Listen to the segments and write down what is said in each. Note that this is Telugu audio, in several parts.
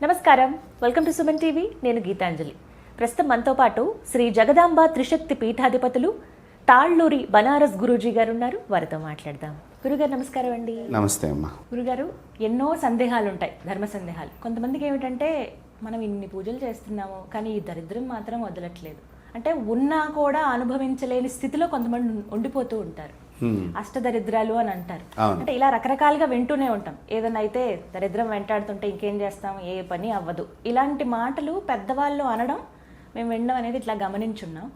నమస్కారం, వెల్కమ్ టు సుమన్ టీవీ. నేను గీతాంజలి. ప్రస్తుతం మనతో పాటు శ్రీ జగదాంబ త్రిశక్తి పీఠాధిపతులు తాళ్ళూరి బనారస్ గురూజీ గారు ఉన్నారు. వారితో మాట్లాడదాం. గురుగారు నమస్కారం అండి. నమస్తే అమ్మా. గురుగారు, ఎన్నో సందేహాలు ఉంటాయి, ధర్మ సందేహాలు. కొంతమందికి ఏమిటంటే, మనం ఇన్ని పూజలు చేస్తున్నాము కానీ ఈ దరిద్రం మాత్రం వదలట్లేదు, అంటే ఉన్నా కూడా అనుభవించలేని స్థితిలో కొంతమంది ఉండిపోతూ ఉంటారు. అష్టదరిద్రాలు అని అంటారు. అంటే ఇలా రకరకాలుగా వింటూనే ఉంటాం. ఏదైనా అయితే దరిద్రం వెంటాడుతుంటే ఇంకేం చేస్తాం, ఏ పని అవ్వదు, ఇలాంటి మాటలు పెద్దవాళ్ళు అనడం మేము వినడం అనేది ఇట్లా గమనించున్నాం.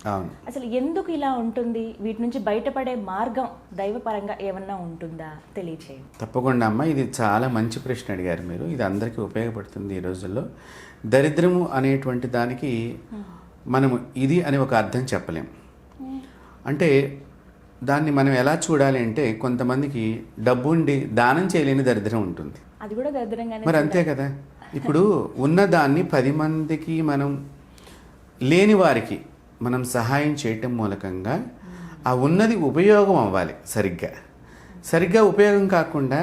అసలు ఎందుకు ఇలా ఉంటుంది? వీటి నుంచి బయటపడే మార్గం దైవపరంగా ఏమన్నా ఉంటుందా? తెలియచేయండి. తప్పకుండా అమ్మ, ఇది చాలా మంచి ప్రశ్న అడిగారు మీరు. ఇది అందరికీ ఉపయోగపడుతుంది ఈ రోజుల్లో. దరిద్రము అనేటువంటి దానికి మనము ఇది అని ఒక అర్థం చెప్పలేం. అంటే దాన్ని మనం ఎలా చూడాలి అంటే, కొంతమందికి డబ్బు ఉండి దానం చేయలేని దరిద్రం ఉంటుంది. అది కూడా దరిద్రంగానే మరి అంతే కదా. ఇప్పుడు ఉన్నదాన్ని 10 మందికి మనం లేని వారికి మనం సహాయం చేయటం మూలకంగా ఆ ఉన్నది ఉపయోగం అవ్వాలి. సరిగ్గా ఉపయోగం కాకుండా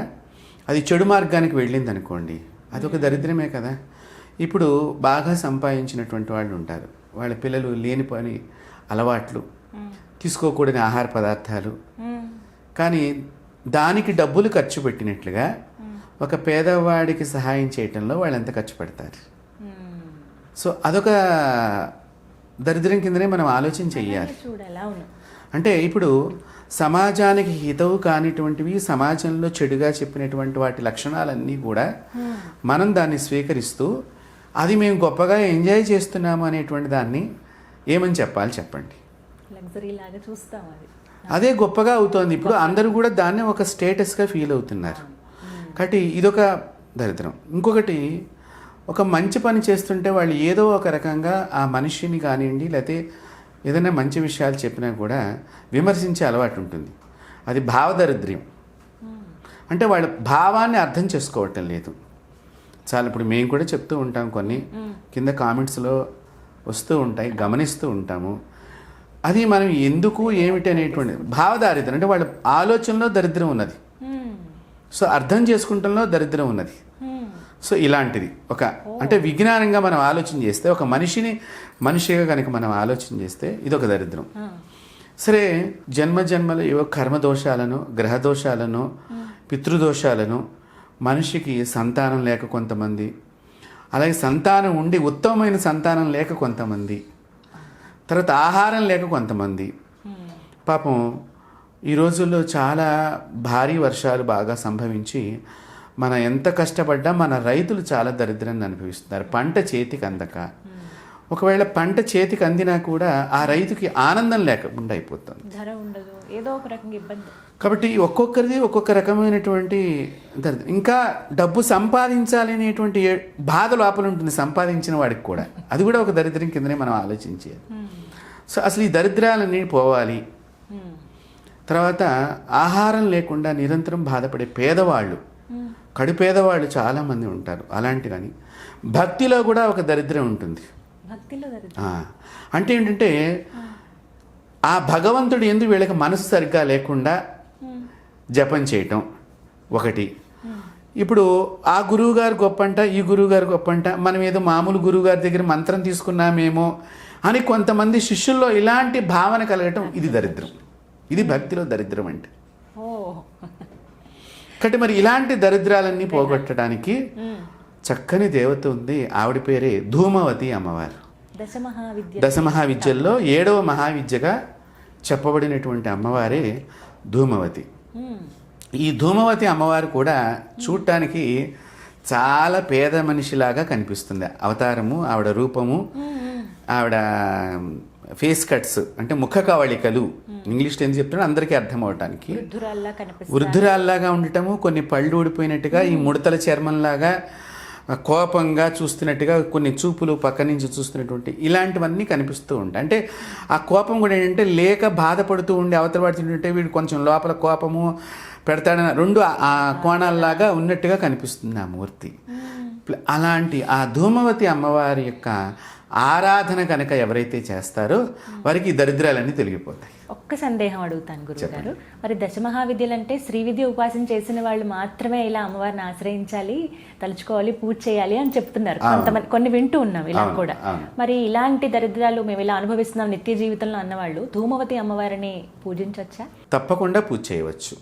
అది చెడు మార్గానికి వెళ్ళింది అనుకోండి, అదొక దరిద్రమే కదా. ఇప్పుడు బాగా సంపాదించినటువంటి వాళ్ళు ఉంటారు, వాళ్ళ పిల్లలు లేని పని అలవాట్లు, తీసుకోకూడని ఆహార పదార్థాలు, కానీ దానికి డబ్బులు ఖర్చు పెట్టినట్లుగా ఒక పేదవాడికి సహాయం చేయటంలో వాళ్ళు ఎంత ఖర్చు పెడతారు. సో అదొక దరిద్రం కిందనే మనం ఆలోచన చెయ్యాలి. అంటే ఇప్పుడు సమాజానికి హితవు కానిటువంటివి, సమాజంలో చెడుగా చెప్పినటువంటి వాటి లక్షణాలన్నీ కూడా మనం దాన్ని స్వీకరిస్తూ అది మేము గొప్పగా ఎంజాయ్ చేస్తున్నాము అనేటువంటి దాన్ని ఏమని చెప్పాలి చెప్పండి. అదే గొప్పగా అవుతోంది. ఇప్పుడు అందరూ కూడా దాన్ని ఒక స్టేటస్గా ఫీల్ అవుతున్నారు. కాబట్టి ఇదొక దరిద్రం. ఇంకొకటి, ఒక మంచి పని చేస్తుంటే వాళ్ళు ఏదో ఒక రకంగా ఆ మనిషిని కానివ్వండి, లేకపోతే ఏదైనా మంచి విషయాలు చెప్పినా కూడా విమర్శించే అలవాటు ఉంటుంది. అది భావదరిద్ర్యం. అంటే వాళ్ళ భావాన్ని అర్థం చేసుకోవటం లేదు. చాలా ఇప్పుడు మేము కూడా చెప్తూ ఉంటాం, కొన్ని కింద కామెంట్స్లో వస్తూ ఉంటాయి, గమనిస్తూ ఉంటాము. అది మనం ఎందుకు ఏమిటి అనేటువంటి భావదారిద్రం, అంటే వాళ్ళ ఆలోచనలో దరిద్రం ఉన్నది, సో అర్థం చేసుకుంటంలో దరిద్రం ఉన్నది. సో ఇలాంటిది ఒక, అంటే విజ్ఞానంగా మనం ఆలోచన చేస్తే, ఒక మనిషిగా కనుక మనం ఆలోచన చేస్తే ఇదొక దరిద్రం. సరే, జన్మజన్మల ఏవో కర్మదోషాలను, గ్రహదోషాలను, పితృదోషాలను, మనిషికి సంతానం లేక కొంతమంది, అలాగే సంతానం ఉండి ఉత్తమమైన సంతానం లేక కొంతమంది, తర్వాత ఆహారం లేక కొంతమంది. పాపం ఈ రోజుల్లో చాలా భారీ వర్షాలు బాగా సంభవించి మనం ఎంత కష్టపడ్డా మన రైతులు చాలా దరిద్రాన్ని అనుభవిస్తున్నారు. పంట చేతికి అందక, ఒకవేళ పంట చేతికి అందినా కూడా ఆ రైతుకి ఆనందం లేకుండా అయిపోతుంది, ధర ఉండదు, ఏదో ఒక రకంగా ఇబ్బంది. కాబట్టి ఒక్కొక్కరిది ఒక్కొక్క రకమైనటువంటి దరిద్రం. ఇంకా డబ్బు సంపాదించాలి అనేటువంటి బాధ లోపల ఉంటుంది సంపాదించిన వాడికి కూడా. అది కూడా ఒక దరిద్రం కిందనే మనం ఆలోచించేది. సో అసలు ఈ దరిద్రాలన్నీ పోవాలి. తర్వాత ఆహారం లేకుండా నిరంతరం బాధపడే పేదవాళ్ళు, కడు పేదవాళ్ళు చాలామంది ఉంటారు. అలాంటి కానీ భక్తిలో కూడా ఒక దరిద్రం ఉంటుంది. అంటే ఏంటంటే, ఆ భగవంతుడు ఎందుకు వీళ్ళకి మనసు సరిగ్గా లేకుండా జపం చేయటం ఒకటి. ఇప్పుడు ఆ గురువుగారు గొప్పంట, ఈ గురువుగారు గొప్పంట, మనం ఏదో మామూలు గురువుగారి దగ్గర మంత్రం తీసుకున్నామేమో అని కొంతమంది శిష్యుల్లో ఇలాంటి భావన కలగటం, ఇది దరిద్రం. ఇది భక్తిలో దరిద్రం అంటే. కాబట్టి మరి ఇలాంటి దరిద్రాలన్నీ పోగొట్టడానికి చక్కని దేవత ఉంది. ఆవిడ పేరే ధూమవతి అమ్మవారు. దశమహావిద్యల్లో 7వ మహావిద్యగా చెప్పబడినటువంటి అమ్మవారే ధూమవతి. ఈ ధూమవతి అమ్మవారు కూడా చూడటానికి చాలా పేద మనిషిలాగా కనిపిస్తుంది. అవతారము, ఆవిడ రూపము, ఆవిడ ఫేస్ కట్స్, అంటే ముఖ కవళికలు, ఇంగ్లీష్లో ఎందుకు చెప్తున్నా అందరికీ అర్థం అవటానికి, వృద్ధురాల్లాగా ఉండటము, కొన్ని పళ్ళు ఊడిపోయినట్టుగా, ఈ ముడతల చర్మంలాగా కోపంగా చూస్తున్నట్టుగా, కొన్ని చూపులు పక్క నుంచి చూస్తున్నటువంటి ఇలాంటివన్నీ కనిపిస్తూ ఉంటాయి. అంటే ఆ కోపం కూడా ఏంటంటే, లేక బాధపడుతూ ఉండి అవతల పడుతుంటే వీడు కొంచెం లోపల కోపము పెడతాడని రెండు ఆ కోణాల్లాగా ఉన్నట్టుగా కనిపిస్తుంది ఆ మూర్తి. అలాంటి ఆ ధూమవతి అమ్మవారి యొక్క ఆరాధన కనుక ఎవరైతే చేస్తారో వారికి ఈ దరిద్రాలన్నీ తొలగిపోతాయి. ఒక్క సందేహం అడుగుతాను గురువుగారు. మరి దశమహావిద్యలు అంటే శ్రీ విద్య ఉపాసన చేసిన వాళ్ళు మాత్రమే ఇలా అమ్మవారిని ఆశ్రయించాలి, తలుచుకోవాలి, పూజ చేయాలి అని చెప్తున్నారు కొంతమంది. కొన్ని వింటూ ఉన్నాం ఇలా కూడా. మరి ఇలాంటి దరిద్రాలు మేము ఇలా అనుభవిస్తున్నాం నిత్య జీవితంలో అన్నవాళ్ళు ధూమవతి అమ్మవారిని పూజించవచ్చా? తప్పకుండా పూజ చేయవచ్చు.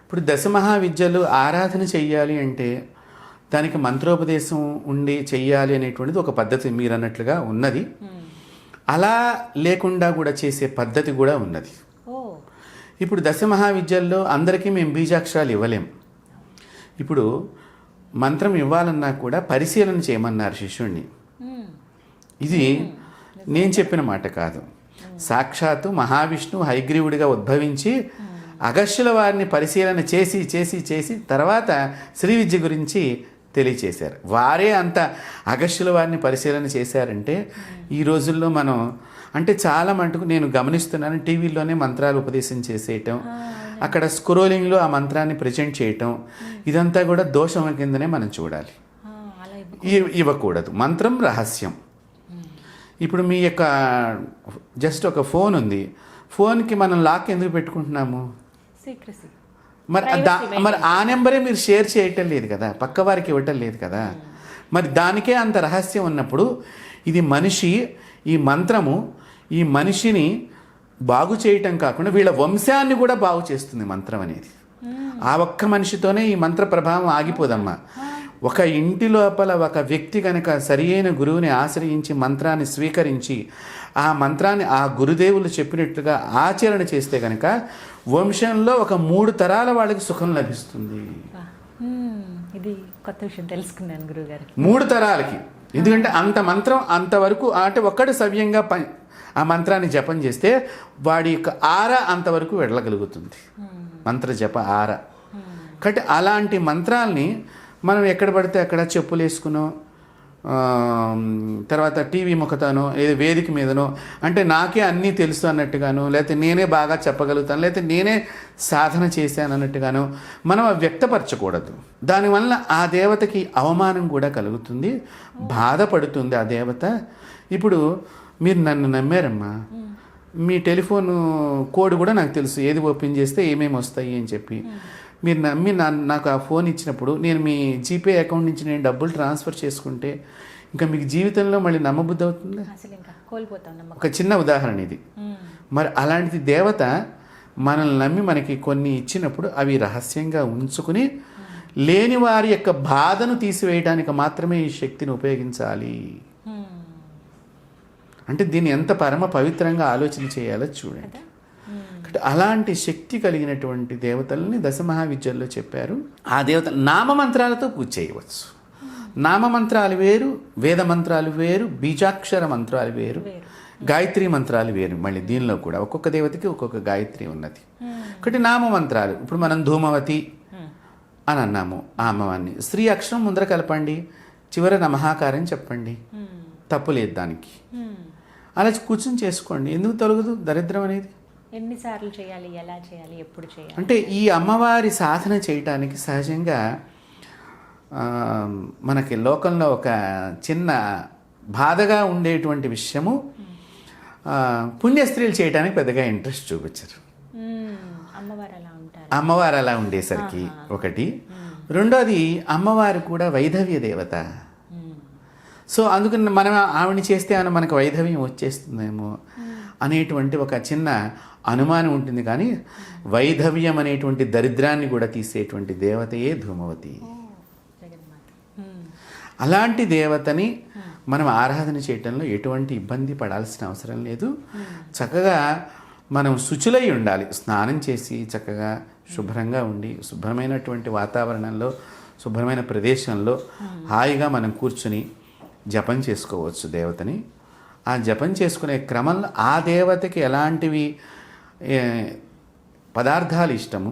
ఇప్పుడు దశమహావిద్యలు ఆరాధన చెయ్యాలి అంటే దానికి మంత్రోపదేశం ఉండి చెయ్యాలి అనేటువంటిది ఒక పద్ధతి మీరు అన్నట్లుగా ఉన్నది. అలా లేకుండా కూడా చేసే పద్ధతి కూడా ఉన్నది. ఇప్పుడు దశమహావిద్యల్లో అందరికీ మేము బీజాక్షరాలు ఇవ్వలేం. ఇప్పుడు మంత్రం ఇవ్వాలన్నా కూడా పరిశీలన చేయమన్నారు శిష్యుణ్ణి. ఇది నేను చెప్పిన మాట కాదు. సాక్షాత్తు మహావిష్ణువు హయగ్రీవుడిగా ఉద్భవించి అగస్త్యుల వారిని పరిశీలన చేసి చేసి చేసి తర్వాత శ్రీ విద్య గురించి తెలియచేశారు. వారే అంత అగస్త్యుల వారిని పరిశీలన చేశారంటే ఈ రోజుల్లో మనం అంటే చాలా మటుకు నేను గమనిస్తున్నాను, టీవీలోనే మంత్రాలు ఉపదేశం చేసేయటం, అక్కడ స్క్రోలింగ్లో ఆ మంత్రాన్ని ప్రజెంట్ చేయటం, ఇదంతా కూడా దోషం కిందనే మనం చూడాలి. ఇవ్వకూడదు. మంత్రం రహస్యం. ఇప్పుడు మీ యొక్క జస్ట్ ఒక ఫోన్ ఉంది, ఫోన్కి మనం లాక్ ఎందుకు పెట్టుకుంటున్నాము? మరి ఆ నెంబరే మీరు షేర్ చేయటం లేదు కదా, పక్క వారికి ఇవ్వటం లేదు కదా. మరి దానికే అంత రహస్యం ఉన్నప్పుడు ఇది మనిషి, ఈ మంత్రము ఈ మనిషిని బాగు చేయటం కాకుండా వీళ్ళ వంశాన్ని కూడా బాగు చేస్తుంది మంత్రం అనేది. ఆ ఒక్క మనిషితోనే ఈ మంత్ర ప్రభావం ఆగిపోదమ్మా. ఒక ఇంటి లోపల ఒక వ్యక్తి కనుక సరి అయిన గురువుని ఆశ్రయించి మంత్రాన్ని స్వీకరించి ఆ మంత్రాన్ని ఆ గురుదేవులు చెప్పినట్లుగా ఆచరణ చేస్తే కనుక వంశంలో ఒక 3 తరాల వాళ్ళకి సుఖం లభిస్తుంది. ఇది కొత్త విషయం తెలుసుకున్నాను గురువుగారు. 3 తరాలకి. ఎందుకంటే అంత మంత్రం అంతవరకు అంటే ఒక్కడు సవ్యంగా ఆ మంత్రాన్ని జపం చేస్తే వాడి యొక్క ఆర అంతవరకు వెళ్ళగలుగుతుంది. మంత్ర జప ఆర. కాబట్టి అలాంటి మంత్రాల్ని మనం ఎక్కడ పడితే అక్కడ చెప్పులు వేసుకునో తర్వాత టీవీ ముఖతానో ఏదో వేదిక మీదనో అంటే నాకే అన్నీ తెలుసు అన్నట్టుగాను, లేకపోతే నేనే బాగా చెప్పగలుగుతాను, లేకపోతే నేనే సాధన చేశాను అన్నట్టుగాను మనం వ్యక్తపరచకూడదు. దానివల్ల ఆ దేవతకి అవమానం కూడా కలుగుతుంది, బాధపడుతుంది ఆ దేవత. ఇప్పుడు మీరు నన్ను నమ్మారమ్మా, మీ టెలిఫోన్ కోడ్ కూడా నాకు తెలుసు, ఏది ఓపెన్ చేస్తే ఏమేమి వస్తాయి అని చెప్పి మీరు నమ్మి నాకు ఆ ఫోన్ ఇచ్చినప్పుడు నేను మీ జీపే అకౌంట్ నుంచి నేను డబ్బులు ట్రాన్స్ఫర్ చేసుకుంటే ఇంకా మీకు జీవితంలో మళ్ళీ నమ్మబుద్ధి అవుతుంది? ఒక చిన్న ఉదాహరణ ఇది. మరి అలాంటిది దేవత మనల్ని నమ్మి మనకి కొన్ని ఇచ్చినప్పుడు అవి రహస్యంగా ఉంచుకుని లేని వారి యొక్క బాధను తీసివేయడానికి మాత్రమే ఈ శక్తిని ఉపయోగించాలి. అంటే దీన్ని ఎంత పరమ పవిత్రంగా ఆలోచన చేయాలో చూడండి. అలాంటి శక్తి కలిగినటువంటి దేవతల్ని దశమహావిద్యల్లో చెప్పారు. ఆ దేవత నామమంత్రాలతో పూజ చేయవచ్చు. నామమంత్రాలు వేరు, వేద మంత్రాలు వేరు, బీజాక్షర మంత్రాలు వేరు, గాయత్రి మంత్రాలు వేరు. మళ్ళీ దీనిలో కూడా ఒక్కొక్క దేవతకి ఒక్కొక్క గాయత్రి ఉన్నది. ఒకటి నామమంత్రాలు. ఇప్పుడు మనం ధూమవతి అని అన్నాము, ఆ అమ్మవారిని స్త్రీ అక్షరం ముందర కలపండి, చివర నమహాకారం చెప్పండి, తప్పు లేదు దానికి. అలా కూర్చొని చేసుకోండి. ఎందుకు తొలగదు దరిద్రం అనేది? ఎన్నిసార్లు చేయాలి, ఎలా చేయాలి, ఎప్పుడు చేయాలి? అంటే ఈ అమ్మవారి సాధన చేయటానికి సహజంగా మనకి లోకంలో ఒక చిన్న బాధగా ఉండేటువంటి విషయము, పుణ్యస్త్రీలు చేయడానికి పెద్దగా ఇంట్రెస్ట్ చూపించరు. అమ్మవారు అలా ఉండేసరికి ఒకటి. రెండోది అమ్మవారు కూడా వైధవ్య దేవత. సో అందుకని మనం ఆవిడని చేస్తే అని మనకు వైధవ్యం వచ్చేస్తుందేమో అనేటువంటి ఒక చిన్న అనుమానం ఉంటుంది. కానీ వైధవ్యం అనేటువంటి దరిద్రాన్ని కూడా తీసేటువంటి దేవతయే ధూమవతి. అలాంటి దేవతని మనం ఆరాధన చేయటంలో ఎటువంటి ఇబ్బంది పడాల్సిన అవసరం లేదు. చక్కగా మనం శుచులై ఉండాలి. స్నానం చేసి చక్కగా శుభ్రంగా ఉండి శుభ్రమైనటువంటి వాతావరణంలో శుభ్రమైన ప్రదేశంలో హాయిగా మనం కూర్చుని జపం చేసుకోవచ్చు దేవతని. ఆ జపం చేసుకునే క్రమంలో ఆ దేవతకి ఎలాంటివి పదార్థాలు ఇష్టము,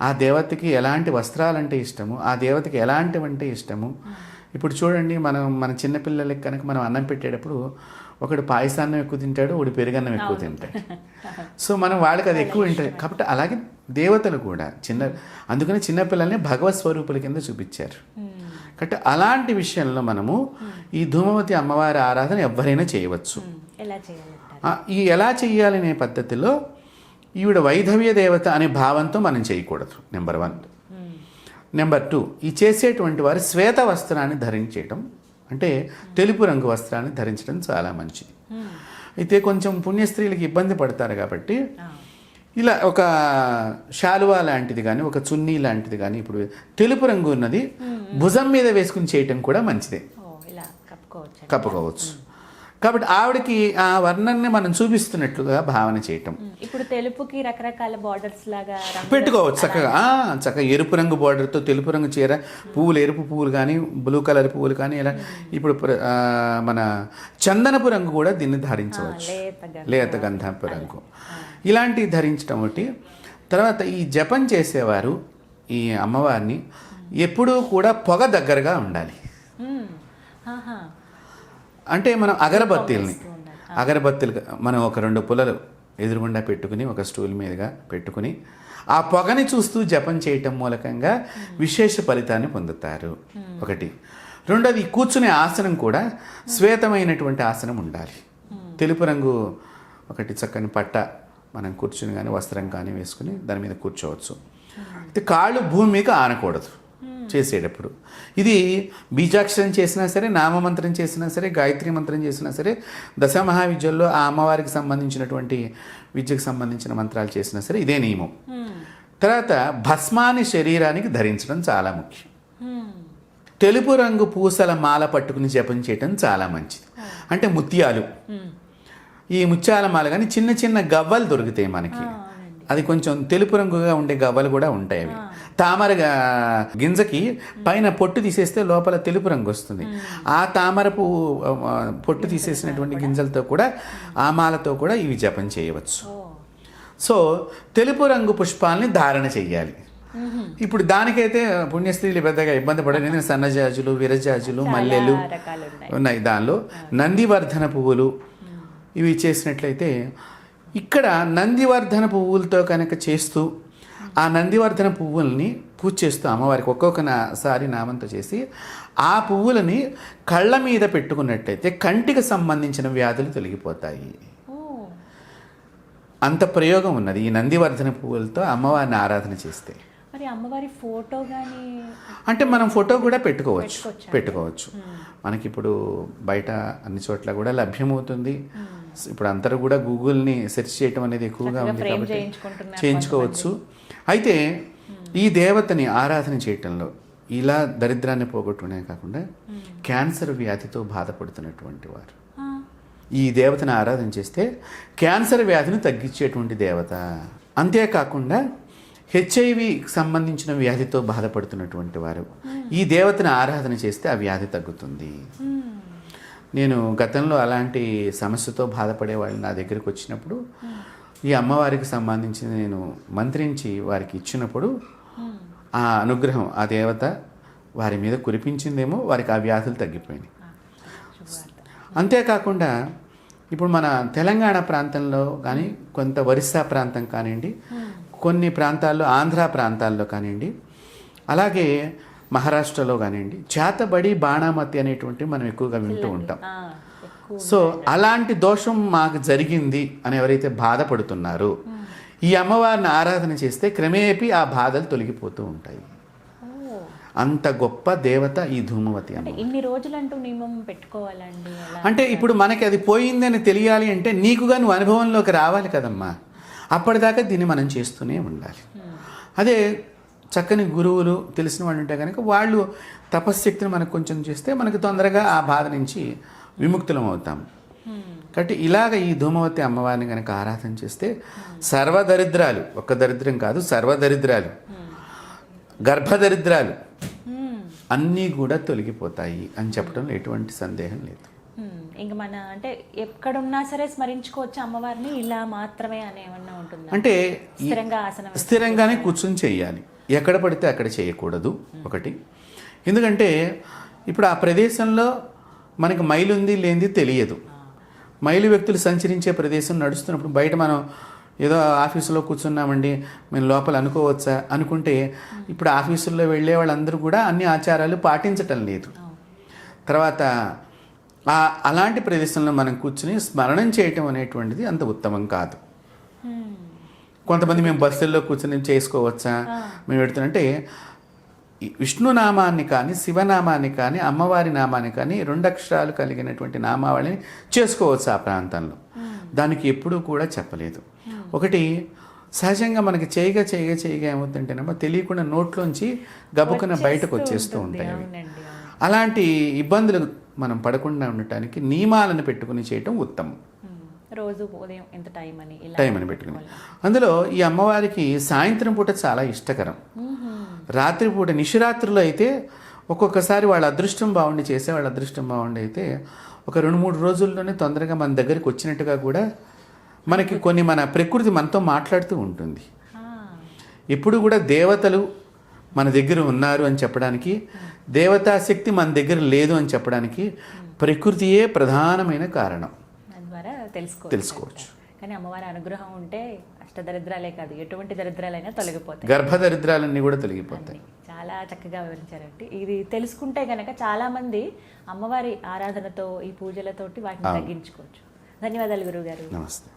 ఆ దేవతకి ఎలాంటి వస్త్రాలంటే ఇష్టము, ఆ దేవతకి ఎలాంటివంటే ఇష్టము. ఇప్పుడు చూడండి, మన చిన్నపిల్లలకి కనుక మనం అన్నం పెట్టేటప్పుడు ఒకడు పాయసాన్నం ఎక్కువ తింటాడు, ఒకడు పెరుగన్నం ఎక్కువ తింటాడు. సో మనం వాళ్ళకి అది ఎక్కువ ఉంటుంది. కాబట్టి అలాగే దేవతలు కూడా అందుకని చిన్నపిల్లల్ని భగవత్ స్వరూపుల కింద చూపించారు. కాబట్టి అలాంటి విషయంలో మనము ఈ ధూమవతి అమ్మవారి ఆరాధన ఎవరైనా చేయవచ్చు. ఈ ఎలా చేయాలనే పద్ధతిలో ఈవిడ వైధవ్య దేవత అనే భావంతో మనం చేయకూడదు. నెంబర్ 1. నెంబర్ 2, ఈ చేసేటువంటి వారు శ్వేత వస్త్రాన్ని ధరించేయటం, అంటే తెలుపు రంగు వస్త్రాన్ని ధరించడం చాలా మంచిది. అయితే కొంచెం పుణ్యస్త్రీలకి ఇబ్బంది పడతారు కాబట్టి ఇలా ఒక శాలువా లాంటిది కానీ, ఒక చున్నీ లాంటిది కానీ ఇప్పుడు తెలుపు రంగు ఉన్నది భుజం మీద వేసుకుని చేయటం కూడా మంచిదే, కప్పుకోవచ్చు. కాబట్టి ఆవిడకి ఆ వర్ణాన్ని మనం చూపిస్తున్నట్లుగా భావన చేయటం. ఇప్పుడు తెలుపుకి రకరకాల బార్డర్స్ లాగా పెట్టుకోవచ్చు చక్కగా ఎరుపు రంగు బార్డర్తో తెలుపు రంగు చీర, పువ్వులు ఎరుపు పువ్వులు కానీ, బ్లూ కలర్ పువ్వులు కానీ, ఇలా ఇప్పుడు మన చందనపు రంగు కూడా దీన్ని ధరించవచ్చు, లేత గంధపు రంగు, ఇలాంటివి ధరించడం ఒకటి. తర్వాత ఈ జపం చేసేవారు ఈ అమ్మవారిని ఎప్పుడూ కూడా పొగ దగ్గరగా ఉండాలి. అంటే మనం అగరబత్తీలు మనం ఒక 2 పుల్లలు ఎదురుగుండా పెట్టుకుని ఒక స్టూల్ మీదుగా పెట్టుకుని ఆ పొగని చూస్తూ జపం చేయటం మూలకంగా విశేష ఫలితాన్ని పొందుతారు. ఒకటి. రెండోది, కూర్చునే ఆసనం కూడా శ్వేతమైనటువంటి ఆసనం ఉండాలి. తెలుపు రంగు ఒకటి చక్కని పట్ట మనం కూర్చుని కానీ వస్త్రం కానీ వేసుకుని దాని మీద కూర్చోవచ్చు. అయితే కాళ్ళు భూమి మీద ఆనకూడదు చేసేటప్పుడు. ఇది బీజాక్షరం చేసినా సరే, నామమంత్రం చేసినా సరే, గాయత్రి మంత్రం చేసినా సరే, దశమహావిద్యల్లో ఆ అమ్మవారికి సంబంధించినటువంటి విద్యకు సంబంధించిన మంత్రాలు చేసినా సరే ఇదే నియమం. తర్వాత భస్మాన్ని శరీరానికి ధరించడం చాలా ముఖ్యం. తెలుపు రంగు పూసల మాల పట్టుకుని జపం చేయటం చాలా మంచిది. అంటే ముత్యాలు, ఈ ముత్యాల మాల కానీ చిన్న చిన్న గవ్వలు దొరుకుతాయి మనకి, అది కొంచెం తెలుపు రంగుగా ఉండే గవ్వలు కూడా ఉంటాయి. అవి తామర గింజకి పైన పొట్టు తీసేస్తే లోపల తెలుపు రంగు వస్తుంది. ఆ తామర పొట్టు తీసేసినటువంటి గింజలతో కూడా, ఆ మాలతో కూడా ఇవి జపం చేయవచ్చు. సో తెలుపు రంగు పుష్పాలని ధారణ చెయ్యాలి. ఇప్పుడు దానికైతే పుణ్యస్త్రీలు పెద్దగా ఇబ్బంది పడలేదు, ఎందుకంటే సన్నజాజులు, విరజాజులు, మల్లెలు ఉన్నాయి. దానిలో నందివర్ధన పువ్వులు ఇవి చేసినట్లయితే, ఇక్కడ నందివర్ధన పువ్వులతో కనుక చేస్తూ ఆ నందివర్ధన పువ్వుల్ని పూజ చేస్తూ అమ్మవారికి ఒక్కొక్కసారి నామంతో చేసి ఆ పువ్వులని కళ్ళ మీద పెట్టుకున్నట్టయితే కంటికి సంబంధించిన వ్యాధులు తొలగిపోతాయి. అంత ప్రయోగం ఉన్నది ఈ నందివర్ధన పువ్వులతో అమ్మవారిని ఆరాధన చేస్తే. మరి అమ్మవారి ఫోటో కానీ అంటే మనం ఫోటో కూడా పెట్టుకోవచ్చు. మనకి ఇప్పుడు బయట అన్ని చోట్ల కూడా లభ్యమవుతుంది. ఇప్పుడు అందరూ కూడా గూగుల్ని సెర్చ్ చేయటం అనేది ఎక్కువగా ఉంది కాబట్టి చేయించుకోవచ్చు. అయితే ఈ దేవతని ఆరాధన చేయటంలో ఇలా దరిద్రాన్ని పోగొట్టుకునే కాకుండా క్యాన్సర్ వ్యాధితో బాధపడుతున్నటువంటి వారు ఈ దేవతని ఆరాధన చేస్తే క్యాన్సర్ వ్యాధిని తగ్గించేటువంటి దేవత. అంతేకాకుండా హెచ్ఐవి సంబంధించిన వ్యాధితో బాధపడుతున్నటువంటి వారు ఈ దేవతని ఆరాధన చేస్తే ఆ వ్యాధి తగ్గుతుంది. నేను గతంలో అలాంటి సమస్యతో బాధపడే వాళ్ళు నా దగ్గరికి వచ్చినప్పుడు ఈ అమ్మవారికి సంబంధించి నేను మంత్రించి వారికి ఇచ్చినప్పుడు ఆ అనుగ్రహం ఆ దేవత వారి మీద కురిపించిందేమో, వారికి ఆ వ్యాధులు తగ్గిపోయినాయి. అంతేకాకుండా ఇప్పుడు మన తెలంగాణ ప్రాంతంలో కానీ, కొంత ఒరిస్సా ప్రాంతం కానివ్వండి, కొన్ని ప్రాంతాల్లో ఆంధ్ర ప్రాంతాల్లో కానివ్వండి, అలాగే మహారాష్ట్రలో కానివ్వండి, చేతబడి బాణామతి అనేటువంటివి మనం ఎక్కువగా వింటూ ఉంటాం. సో అలాంటి దోషం మాకు జరిగింది అని ఎవరైతే బాధపడుతున్నారో ఈ అమ్మవారిని ఆరాధన చేస్తే క్రమేపీ ఆ బాధలు తొలగిపోతూ ఉంటాయి. అంత గొప్ప దేవత ఈ ధూమవతి అమ్మ. ఇన్ని రోజులంటూ నియమం పెట్టుకోవాలండి? అంటే ఇప్పుడు మనకి అది పోయిందని తెలియాలి అంటే నీకుగా నువ్వు అనుభవంలోకి రావాలి కదమ్మా. అప్పటిదాకా దీన్ని మనం చేస్తూనే ఉండాలి. అదే చక్కని గురువులు తెలిసిన వాళ్ళు ఉంటే కనుక వాళ్ళు తపశ్శక్తిని మనకు కొంచెం చేస్తే మనకు తొందరగా ఆ బాధ నుంచి విముక్తులం అవుతాం. కాబట్టి ఇలాగ ఈ ధూమవతి అమ్మవారిని కనుక ఆరాధన చేస్తే సర్వదరిద్రాలు, ఒక్క దరిద్రం కాదు, సర్వదరిద్రాలు, గర్భదరిద్రాలు అన్నీ కూడా తొలగిపోతాయి అని చెప్పడంలో ఎటువంటి సందేహం లేదు. ఇంకా మన అంటే ఎక్కడున్నా సరే స్మరించుకోవచ్చు అమ్మవారిని, ఇలా మాత్రమే అనేమన్నా ఉంటుంది? అంటే స్థిరంగా స్థిరంగానే కూర్చొని చేయాలి, ఎక్కడ పడితే అక్కడ చేయకూడదు ఒకటి. ఎందుకంటే ఇప్పుడు ఆ ప్రదేశంలో మనకి మైలు ఉంది లేనిది తెలియదు. మైలు వ్యక్తులు సంచరించే ప్రదేశం నడుస్తున్నప్పుడు బయట మనం ఏదో ఆఫీసులో కూర్చున్నామండి మేము లోపల అనుకోవచ్చా అనుకుంటే ఇప్పుడు ఆఫీసుల్లో వెళ్ళే వాళ్ళందరూ కూడా అన్ని ఆచారాలు పాటించటం లేదు. తర్వాత అలాంటి ప్రదేశంలో మనం కూర్చుని స్మరణం చేయటం అనేటువంటిది అంత ఉత్తమం కాదు. కొంతమంది మేము బస్సుల్లో కూర్చొని చేసుకోవచ్చా మేము పెడుతుంటే ఈ విష్ణునామాన్ని కానీ శివనామాన్ని కానీ అమ్మవారి నామాన్ని కానీ 2 అక్షరాలు కలిగినటువంటి నామావళిని చేసుకోవచ్చు ఆ ప్రాంతంలో. దానికి ఎప్పుడూ కూడా చెప్పలేదు. ఒకటి సహజంగా మనకి చేయగా ఏమవుతుంటేనేమో తెలియకుండా నోట్లోంచి గబుక్కున బయటకు వచ్చేస్తూ ఉంటాయి అవి. అలాంటి ఇబ్బందులు మనం పడకుండా ఉండటానికి నియమాలను పెట్టుకుని చేయటం ఉత్తమం. రోజు ఉదయం ఎంత టైం అని పెట్టుకుని అందులో ఈ అమ్మవారికి సాయంత్రం పూట చాలా ఇష్టకరం. రాత్రిపూట నిశిరాత్రులు అయితే ఒక్కొక్కసారి వాళ్ళ అదృష్టం బాగుండి అయితే ఒక 2-3 రోజుల్లోనే తొందరగా మన దగ్గరికి వచ్చినట్టుగా కూడా మనకి మన ప్రకృతి మనతో మాట్లాడుతూ ఉంటుంది. ఎప్పుడు కూడా దేవతలు మన దగ్గర ఉన్నారు అని చెప్పడానికి, దేవతాశక్తి మన దగ్గర లేదు అని చెప్పడానికి ప్రకృతియే ప్రధానమైన కారణం. దాని ద్వారా తెలుసుకోవచ్చు. కానీ అమ్మవారి అనుగ్రహం ఉంటే అష్టదరిద్రాలే కాదు, ఎటువంటి దరిద్రాలైనా తొలగిపోతాయి. గర్భదరిద్రాలన్నీ కూడా తొలగిపోతాయి. చాలా చక్కగా వివరించారండి. ఇది తెలుసుకుంటే కనుక చాలామంది అమ్మవారి ఆరాధనతో ఈ పూజలతోటి వాటిని తగ్గించుకోవచ్చు. ధన్యవాదాలు గురువు గారు. నమస్తే.